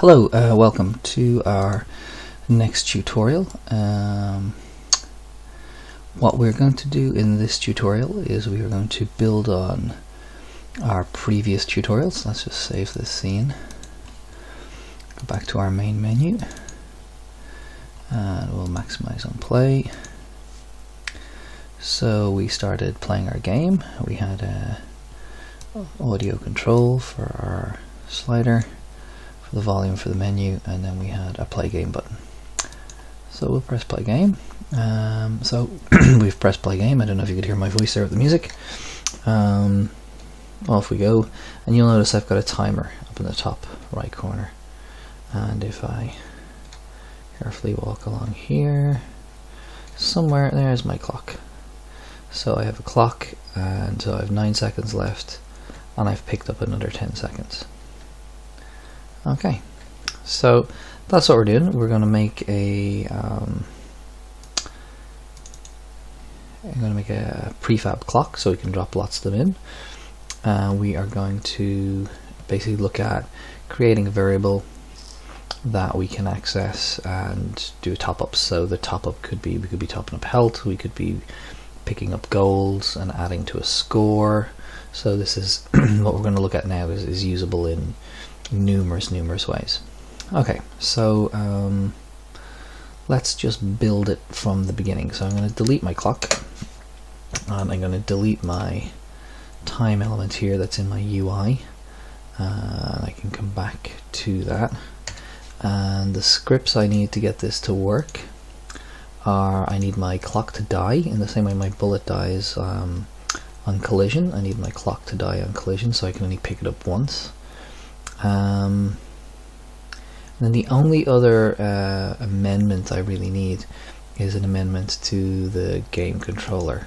Hello, welcome to our next tutorial. What we're going to do in this tutorial is we are going to build on our previous tutorials. Let's just save this scene. Go back to our main menu and we'll maximize on play. So we started playing our game. We had audio control for our slider, for the volume for the menu, and then we had a play game button. So we'll press play game. So we've pressed play game. I don't know if you could hear my voice there with the music. Off we go, and you'll notice I've got a timer up in the top right corner, and if I carefully walk along here, somewhere there's my clock. So I have a clock, and so I have 9 seconds left, and I've picked up another 10 seconds. Okay, so that's what we're doing. We're going to make a prefab clock so we can drop lots of them in. We are going to basically look at creating a variable that we can access and do a top up. So the top up could be, we could be topping up health, we could be picking up goals and adding to a score. So this is what we're going to look at now is usable in numerous ways. Okay, so let's just build it from the beginning. So I'm going to delete my clock, and I'm going to delete my time element here that's in my UI, and I can come back to that. And the scripts I need to get this to work are, I need my clock to die in the same way my bullet dies on collision. I need my clock to die on collision so I can only pick it up once. And then the only other amendment I really need is an amendment to the game controller,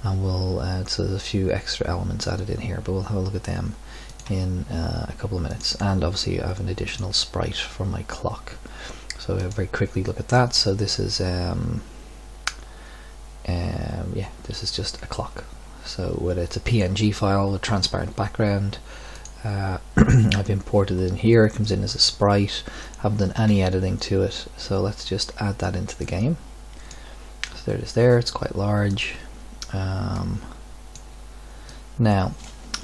and we'll add, so there's a few extra elements added in here, but we'll have a look at them in a couple of minutes. And obviously I have an additional sprite for my clock, so we'll very quickly look at that. So this is yeah, this is just a clock. So whether it's a PNG file with transparent background, I've imported it in here. It comes in as a sprite. Haven't done any editing to it, so let's just add that into the game. So there it is there. It's quite large. Now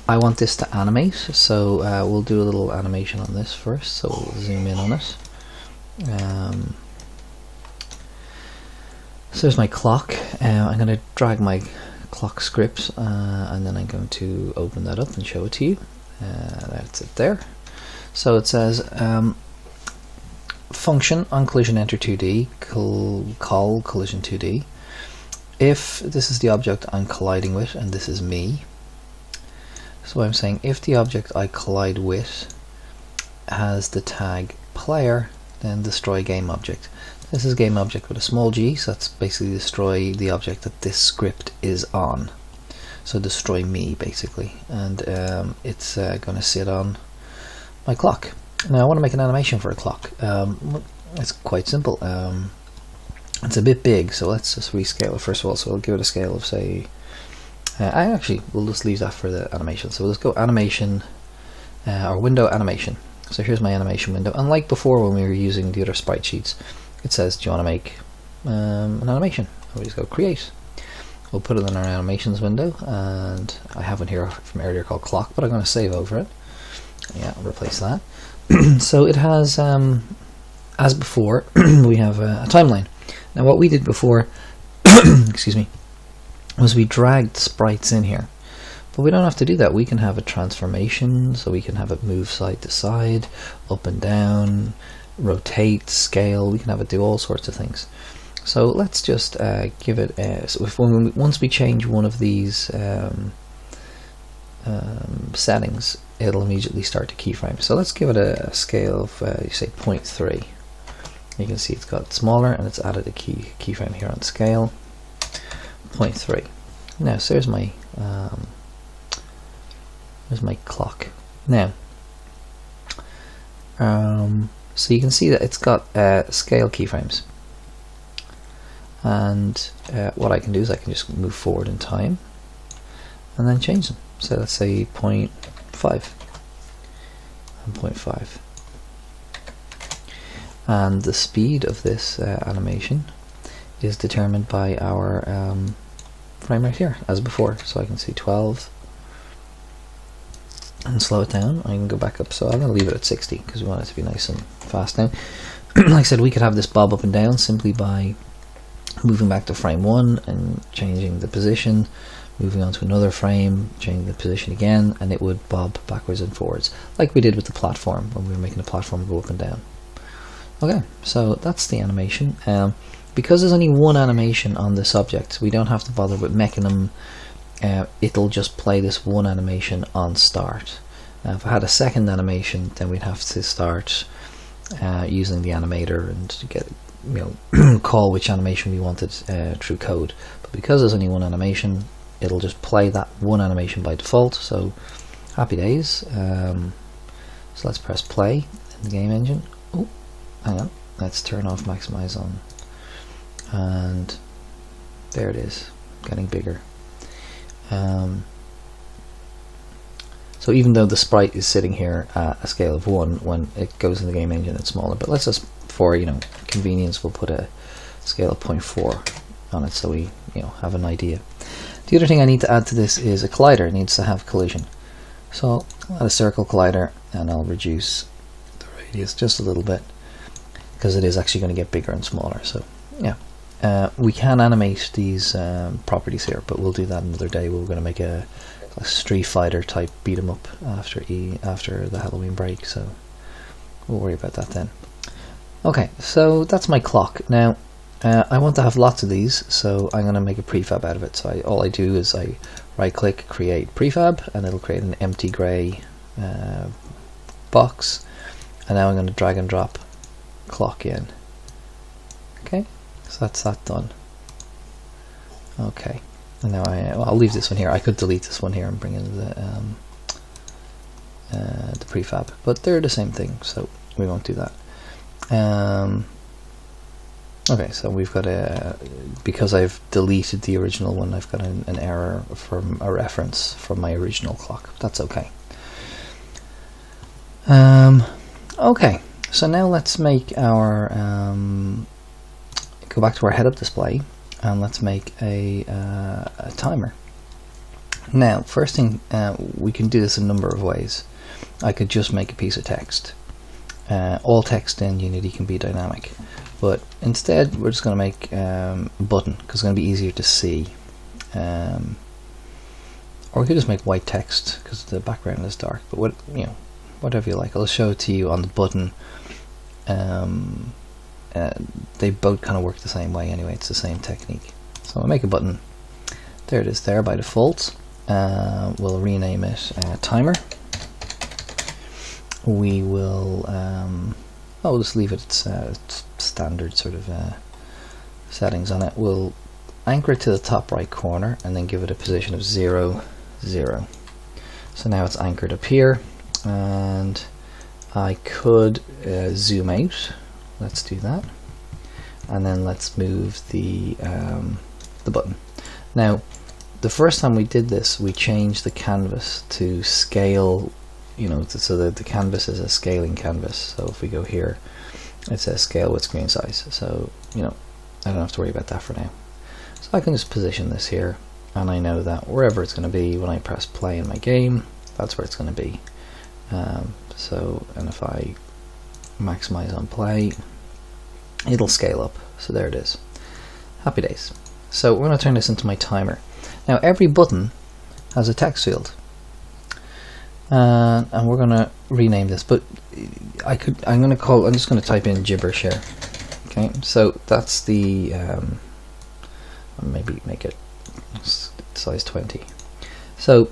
I want this to animate, so we'll do a little animation on this first. So we'll zoom in on it. So there's my clock. I'm going to drag my clock script, and then I'm going to open that up and show it to you. That's it there. So it says function on collision enter 2D, call collision 2D. If this is the object I'm colliding with, and this is me, so I'm saying if the object I collide with has the tag player, then destroy game object. This is game object with a small g, so that's basically destroy the object that this script is on. So destroy me basically, and it's going to sit on my clock. Now I want to make an animation for a clock. It's quite simple. It's a bit big, so let's just rescale it first of all. So I'll give it a scale of, say, we'll just leave that for the animation. So we'll just go animation, or window animation. So here's my animation window. Unlike before when we were using the other sprite sheets, it says, do you want to make an animation? And we just go create. We'll put it in our animations window, and I have one here from earlier called clock, but I'm going to save over it. Yeah, I'll replace that. So it has, as before, we have a timeline. Now what we did before, excuse me, was we dragged sprites in here, but we don't have to do that. We can have a transformation, so we can have it move side to side, up and down, rotate, scale. We can have it do all sorts of things. So let's just give it a, so once we change one of these settings, it'll immediately start to keyframe. So let's give it a scale of you say 0.3. You can see it's got smaller, and it's added a keyframe here on scale 0.3. Now so there's my clock. Now so you can see that it's got scale keyframes. And what I can do is I can just move forward in time and then change them. So let's say 0.5 and 0.5. and the speed of this animation is determined by our frame rate here as before. So I can see 12 and slow it down. I can go back up, so I'm going to leave it at 60 because we want it to be nice and fast now. Like I said, we could have this bob up and down simply by moving back to frame 1 and changing the position, moving on to another frame, changing the position again, and it would bob backwards and forwards like we did with the platform when we were making the platform go up and down. Okay, so that's the animation. Because there's only one animation on this object, we don't have to bother with making them. It'll just play this one animation on start. If I had a second animation, then we'd have to start using the animator and get, call which animation we wanted through code. But because there's only one animation, it'll just play that one animation by default. So happy days. So let's press play in the game engine. Oh, hang on. Let's turn off maximize on. And there it is, getting bigger. So even though the sprite is sitting here at a scale of 1, when it goes in the game engine it's smaller, but let's just, for convenience, we'll put a scale of 0.4 on it so we have an idea. The other thing I need to add to this is a collider. It needs to have collision. So I'll add a circle collider and I'll reduce the radius just a little bit because it is actually going to get bigger and smaller. So yeah. We can animate these properties here, but we'll do that another day. We're going to make a Street Fighter type beat 'em up after the Halloween break, so we'll worry about that then. Okay, so that's my clock. Now I want to have lots of these, so I'm going to make a prefab out of it. So all I do is I right click, create prefab, and it'll create an empty gray box, and now I'm going to drag and drop clock in. Okay, so that's that done. Okay, and now I'll leave this one here. I could delete this one here and bring in the prefab, but they're the same thing, so we won't do that. Okay, so we've got because I've deleted the original one, I've got an error from a reference from my original clock. That's okay. Okay, so now let's make our go back to our head-up display, and let's make a timer. Now, first thing, we can do this a number of ways. I could just make a piece of text. All text in Unity can be dynamic, but instead we're just going to make a button because it's going to be easier to see. Or we could just make white text because the background is dark. But whatever you like. I'll show it to you on the button. They both kind of work the same way anyway. It's the same technique. So I'll make a button. There it is there by default. We'll rename it timer. We will I'll just leave it its standard sort of settings on it. We'll anchor it to the top right corner and then give it a position of 0, 0. So now it's anchored up here, and I could zoom out. Let's do that, and then let's move the button. Now, the first time we did this, we changed the canvas to scale. So that the canvas is a scaling canvas. So if we go here, it says scale with screen size. So I don't have to worry about that for now. So I can just position this here, and I know that wherever it's going to be when I press play in my game, that's where it's going to be. And if I maximize on play, it'll scale up. So there it is. Happy days. So we're going to turn this into my timer. Now every button has a text field. And we're gonna rename this, but I'm just gonna type in gibberish here. Okay, so that's the maybe make it size 20. So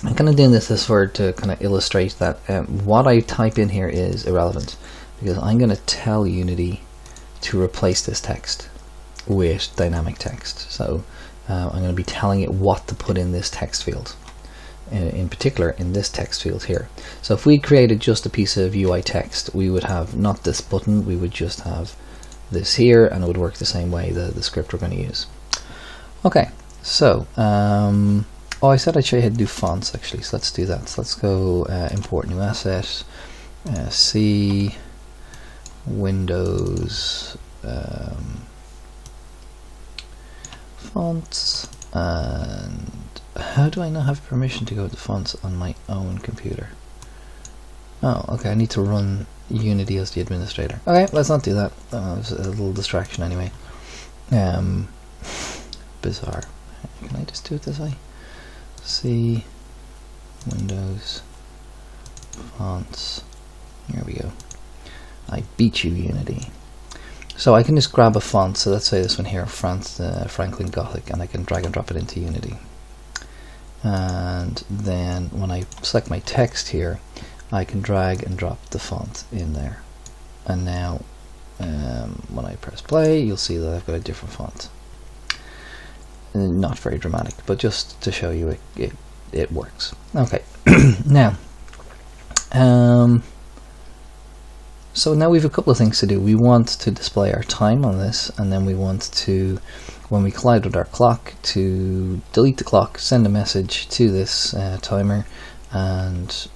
I'm kind of doing this to kind of illustrate that what I type in here is irrelevant, because I'm going to tell Unity to replace this text with dynamic text. So I'm going to be telling it what to put in this text field. In particular in this text field here. So if we created just a piece of UI text, we would have not this button, we would just have this here, and it would work the same way, the script we're going to use. Okay, so I said I'd show you how to do fonts actually, so let's do that. So let's go import new asset, C Windows fonts, and how do I not have permission to go to fonts on my own computer? Oh, okay, I need to run Unity as the administrator. Okay, let's not do that. It was a little distraction anyway. Bizarre. Can I just do it this way? C, Windows, fonts. Here we go. I beat you, Unity. So I can just grab a font. So let's say this one here, Franklin Gothic, and I can drag and drop it into Unity. And then when I select my text here, I can drag and drop the font in there. And now when I press play, you'll see that I've got a different font. Not very dramatic, but just to show you it works. Okay, now so now we have a couple of things to do. We want to display our time on this, and then we want to, when we collide with our clock, to delete the clock, send a message to this timer, and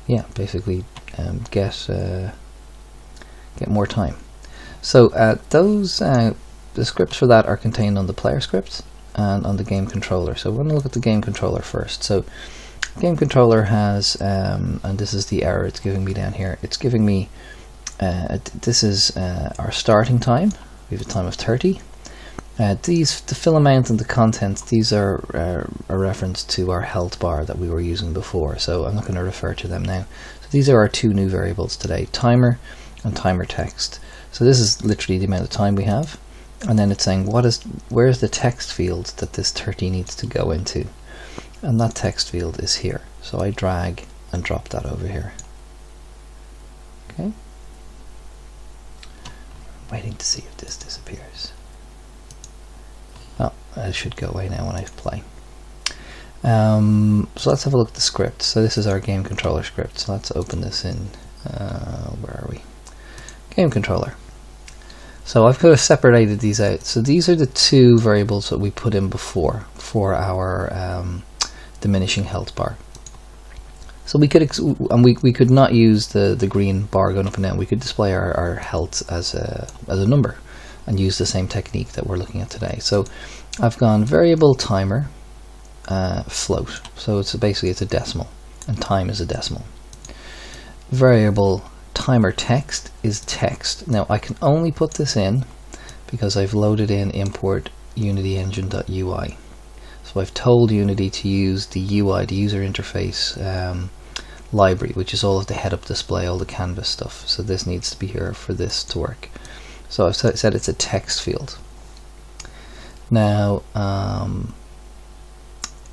yeah, basically get more time. So the scripts for that are contained on the player script and on the game controller. So we're going to look at the game controller first. So game controller has, and this is the error it's giving me down here. It's giving me, this is our starting time. We have a time of 30. The fill amount and the content, these are a reference to our health bar that we were using before. So I'm not going to refer to them now. So these are our two new variables today, timer and timer text. So this is literally the amount of time we have. And then it's saying where's the text field that this 30 needs to go into, and that text field is here. So I drag and drop that over here. Okay, I'm waiting to see if this disappears. Oh, it should go away now when I play. So let's have a look at the script. So this is our game controller script. So let's open this in, where are we? Game controller. So I've kind of separated these out. So these are the two variables that we put in before for our diminishing health bar. So we could not use the green bar going up and down. We could display our health as a number and use the same technique that we're looking at today. So I've gone variable timer float. So it's basically a decimal, and time is a decimal. Variable timer text is text. Now I can only put this in because I've loaded in import unityengine.ui. So I've told Unity to use the UI, the user interface library, which is all of the head-up display, all the canvas stuff. So this needs to be here for this to work. So I've said it's a text field. Now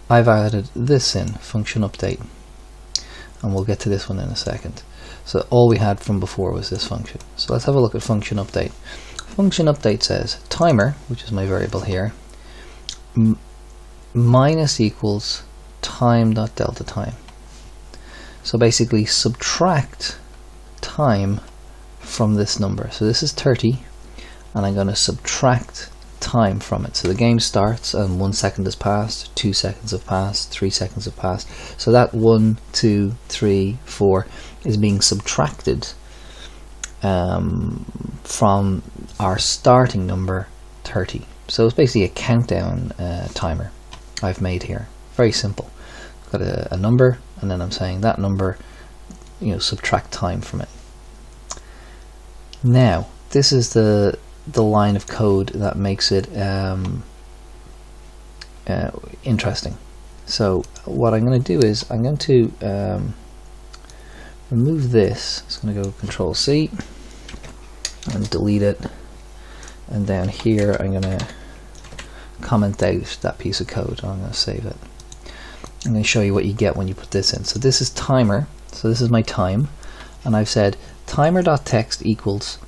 I've added this in, function update, and we'll get to this one in a second. So all we had from before was this function. So let's have a look at function update. Function update says timer, which is my variable here, minus equals time.delta time. So basically subtract time from this number. So this is 30, and I'm going to subtract time from it. So the game starts and 1 second has passed, 2 seconds have passed, 3 seconds have passed. So that 1, 2, 3, 4 is being subtracted from our starting number 30. So it's basically a countdown timer I've made here. Very simple. I've got a number, and then I'm saying that number, subtract time from it. Now this is the line of code that makes it interesting. So what I'm going to do is I'm going to remove this. It's going to go Control C and delete it, and down here I'm going to comment out that piece of code. I'm going to save it. I'm going to show you what you get when you put this in. So this is timer, so this is my time, and I've said timer.text equals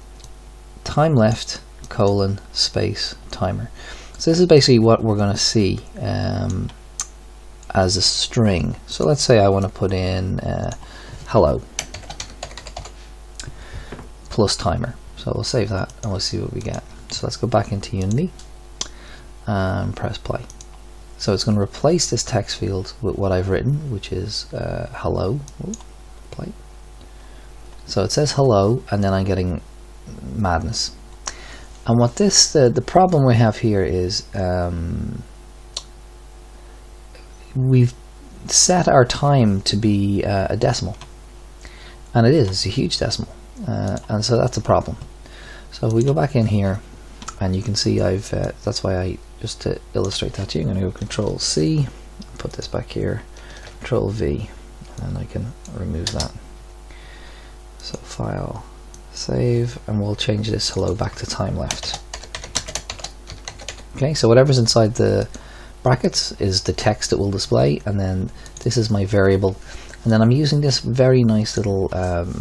time left colon space timer. So this is basically what we're going to see as a string. So let's say I want to put in hello plus timer. So we'll save that and we'll see what we get. So let's go back into Unity and press play. So it's going to replace this text field with what I've written, which is hello. Ooh, play. So it says hello, and then I'm getting madness. And what this, the problem we have here is we've set our time to be a decimal, and it's a huge decimal, and so that's a problem. So if we go back in here, and you can see I've that's why I, just to illustrate that to you, I'm going to go Control C, put this back here, Control V, and then I can remove that. So File, Save, and we'll change this hello back to time left. Okay, so whatever's inside the brackets is the text it will display, and then this is my variable, and then I'm using this very nice little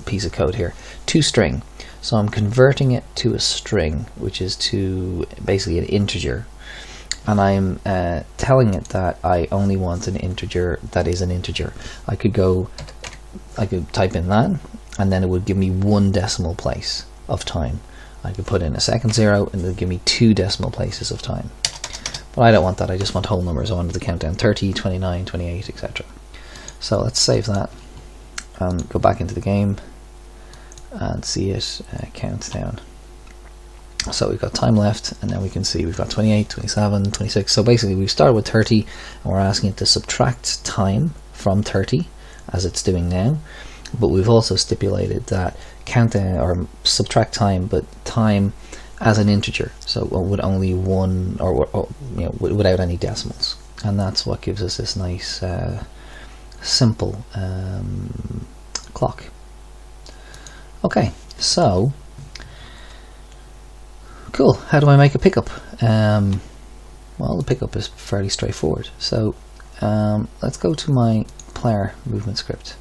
piece of code here, toString. So I'm converting it to a string, which is to basically an integer, and I'm telling it that I only want an integer that is an integer. I could type in that, and then it would give me 1 decimal place of time. I could put in a second 0, and it would give me 2 decimal places of time. But I don't want that, I just want whole numbers. I wanted to count down 30, 29, 28, etc. So let's save that and go back into the game and see it count down. So we've got time left, and then we can see we've got 28, 27, 26. So basically we started with 30, and we're asking it to subtract time from 30, as it's doing now. But we've also stipulated that count down or subtract time, but time as an integer, so with only 1 or you know, without any decimals, and that's what gives us this nice simple clock. Okay, so cool. How do I make a pickup? Well, the pickup is fairly straightforward. So let's go to my player movement script.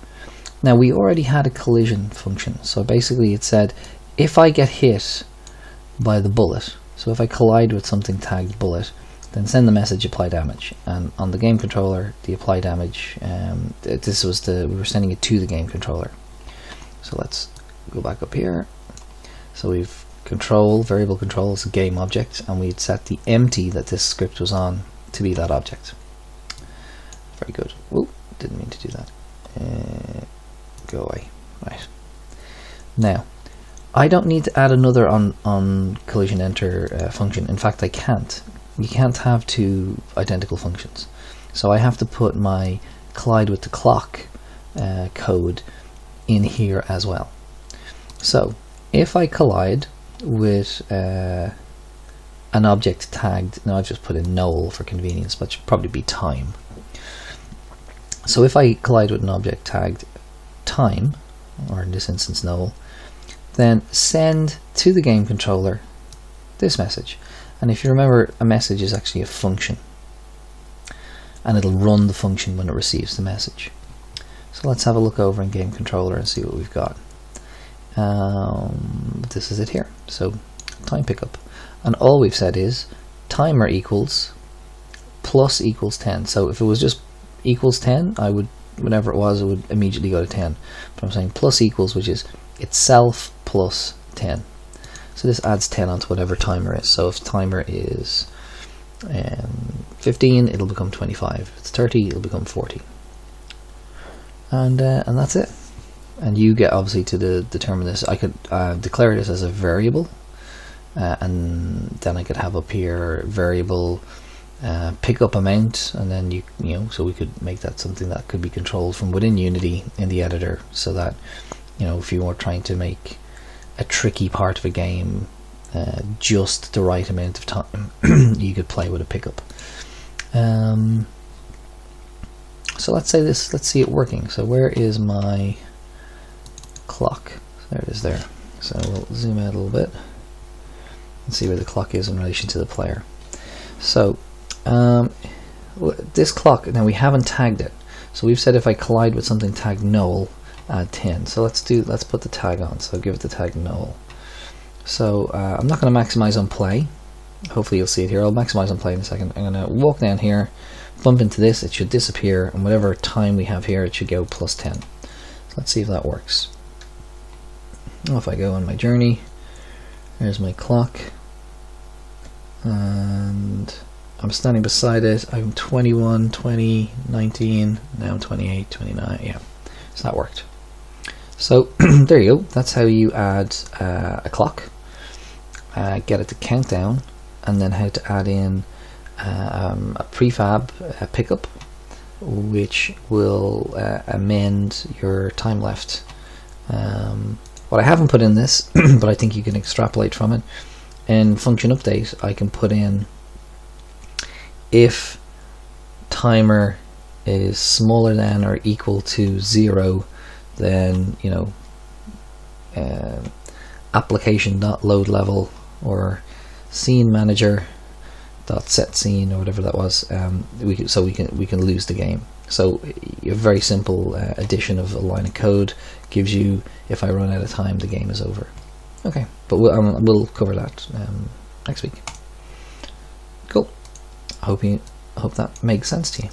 Now we already had a collision function, so basically it said if I get hit by the bullet, so if I collide with something tagged bullet, then send the message apply damage. And on the game controller, the apply damage, this was we were sending it to the game controller. So let's go back up here. So we've variable control is a game object, and we'd set the empty that this script was on to be that object. Very good. Whoop, didn't mean to do that. Go away. Right. Now, I don't need to add another on collision enter function. In fact, I can't. You can't have 2 identical functions. So I have to put my collide with the clock code in here as well. So if I collide with an object tagged, now I've just put in null for convenience, but it should probably be time. So if I collide with an object tagged time, or in this instance null, then send to the game controller this message. And if you remember, a message is actually a function, and it'll run the function when it receives the message. So let's have a look over in game controller and see what we've got. This is it here. So time pickup, and all we've said is timer equals plus equals 10. So if it was just equals 10, I would, whatever it was, it would immediately go to 10. But I'm saying plus equals, which is itself plus 10. So this adds 10 onto whatever timer is. So if timer is 15, it'll become 25. If it's 30, it'll become 40. And that's it. And you get obviously to determine this. I could declare this as a variable, and then I could have up here variable pickup amount, and then you know, so we could make that something that could be controlled from within Unity in the editor, so that, you know, if you were trying to make a tricky part of a game just the right amount of time, you could play with a pickup. So let's see it working. So where is my clock? There it is there. So we'll zoom out a little bit and see where the clock is in relation to the player. So this clock, now we haven't tagged it. So we've said if I collide with something tagged null, add 10. So let's put the tag on. So give it the tag null. So I'm not going to maximize on play. Hopefully you'll see it here. I'll maximize on play in a second. I'm going to walk down here, bump into this, it should disappear, and whatever time we have here, it should go plus 10. So let's see if that works. Well, if I go on my journey, there's my clock, and I'm standing beside it. I'm 21, 20, 19, now I'm 28, 29, yeah. So that worked. So there you go. That's how you add a clock, get it to count down, and then how to add in a prefab pickup, which will amend your time left. What I haven't put in this, but I think you can extrapolate from it, in function update I can put in if timer is smaller than or equal to 0, then application.load level or scene manager dot set scene or whatever that was, we can lose the game. So a very simple addition of a line of code gives you, if I run out of time, the game is over. Okay, but we'll cover that next week. Cool. I hope that makes sense to you.